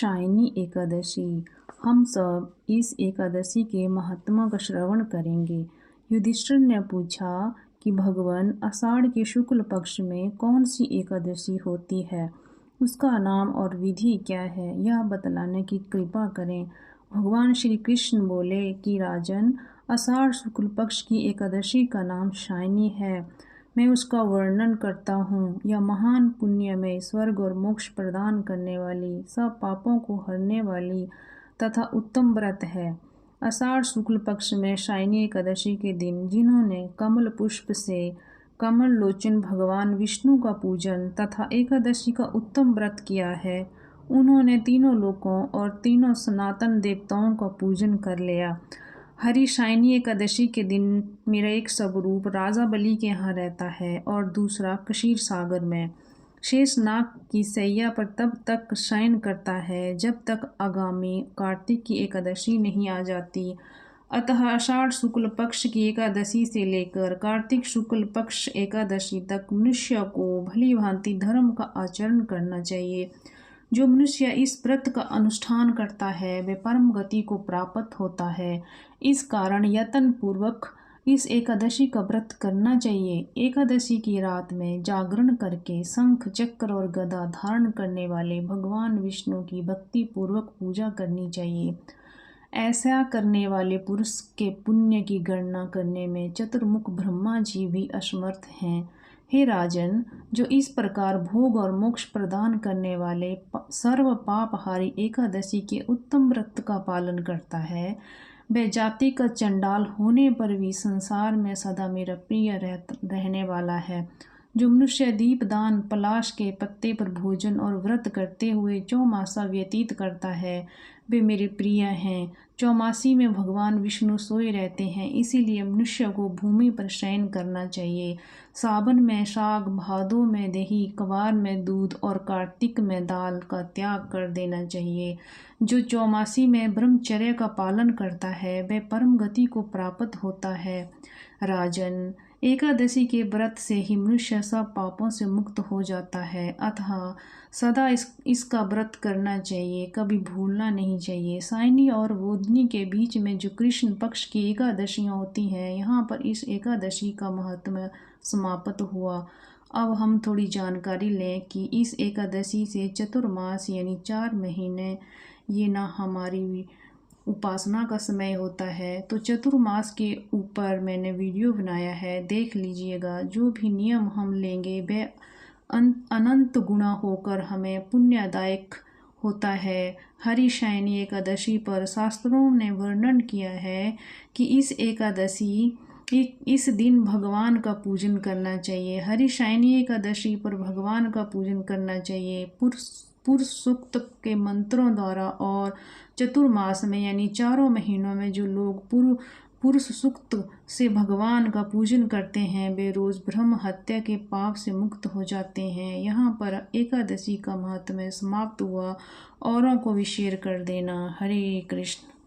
Shiny Ekadashi. हम सब इस एकादशी के महात्मा का श्रवण करेंगे। युधिष्ठिर ने पूछा कि भगवान, आषाढ़ के शुक्ल पक्ष में कौन सी एकादशी होती है, उसका नाम और विधि क्या है, यह बतलाने की कृपा करें। भगवान श्री कृष्ण बोले कि राजन, आषाढ़ शुक्ल पक्ष की एकादशी का नाम शायनी है। मैं उसका वर्णन करता हूँ। यह महान पुण्य में स्वर्ग और मोक्ष प्रदान करने वाली, सब पापों को हरने वाली तथा उत्तम व्रत है। आषाढ़ शुक्ल पक्ष में शायनी एकादशी के दिन जिन्होंने कमल पुष्प से कमल लोचन भगवान विष्णु का पूजन तथा एकादशी का उत्तम व्रत किया है, उन्होंने तीनों लोकों और तीनों सनातन देवताओं का पूजन कर लिया। हरि शायनी एकादशी के दिन मेरा एक स्वरूप राजा बलि के यहाँ रहता है और दूसरा क्षीर सागर में शेष नाग की सैया पर तब तक शयन करता है जब तक आगामी कार्तिक की एकादशी नहीं आ जाती। अतः आषाढ़ शुक्ल पक्ष की एकादशी से लेकर कार्तिक शुक्ल पक्ष एकादशी तक मनुष्य को भली भांति धर्म का आचरण करना चाहिए। जो मनुष्य इस व्रत का अनुष्ठान करता है वह परम गति को प्राप्त होता है। इस कारण यत्न पूर्वक इस एकादशी का व्रत करना चाहिए। एकादशी की रात में जागरण करके शंख चक्र और गदा धारण करने वाले भगवान विष्णु की भक्ति पूर्वक पूजा करनी चाहिए। ऐसा करने वाले पुरुष के पुण्य की गणना करने में चतुर्मुख ब्रह्मा जी भी असमर्थ हैं। हे राजन, जो इस प्रकार भोग और मोक्ष प्रदान करने वाले सर्व पापहारी एकादशी के उत्तम व्रत का पालन करता है, वह जाति का चंडाल होने पर भी संसार में सदा मेरा प्रिय रहने वाला है। जो मनुष्य दीपदान, पलाश के पत्ते पर भोजन और व्रत करते हुए चौमासा व्यतीत करता है, वे मेरे प्रिय हैं। चौमासी में भगवान विष्णु सोए रहते हैं, इसीलिए मनुष्य को भूमि पर शयन करना चाहिए। सावन में शाक, भादों में दही, कवार में दूध और कार्तिक में दाल का त्याग कर देना चाहिए। जो चौमासी में ब्रह्मचर्य का पालन करता है वह परम गति को प्राप्त होता है। राजन, एकादशी के व्रत से ही मनुष्य सब पापों से मुक्त हो जाता है। अतः सदा इसका व्रत करना चाहिए, कभी भूलना नहीं चाहिए। शायनी और बोधनी के बीच में जो कृष्ण पक्ष की एकादशियाँ होती हैं, यहाँ पर इस एकादशी का महत्व समाप्त हुआ। अब हम थोड़ी जानकारी लें कि इस एकादशी से चतुर्मास यानी 4 महीने ये ना हमारी उपासना का समय होता है। तो चतुर्मास के ऊपर मैंने वीडियो बनाया है, देख लीजिएगा। जो भी नियम हम लेंगे वह अनंत गुना होकर हमें पुण्यदायक होता है। हरि शायनी एकादशी पर शास्त्रों ने वर्णन किया है कि इस दिन भगवान का पूजन करना चाहिए। हरि शायनी एकादशी पर भगवान का पूजन करना चाहिए पुरुष सूक्त के मंत्रों द्वारा। और चतुर्मास में यानी 4 महीनों में जो लोग पुरुष सूक्त से भगवान का पूजन करते हैं वे रोज ब्रह्म हत्या के पाप से मुक्त हो जाते हैं। यहाँ पर एकादशी का महत्व समाप्त हुआ। औरों को भी शेयर कर देना। हरे कृष्ण।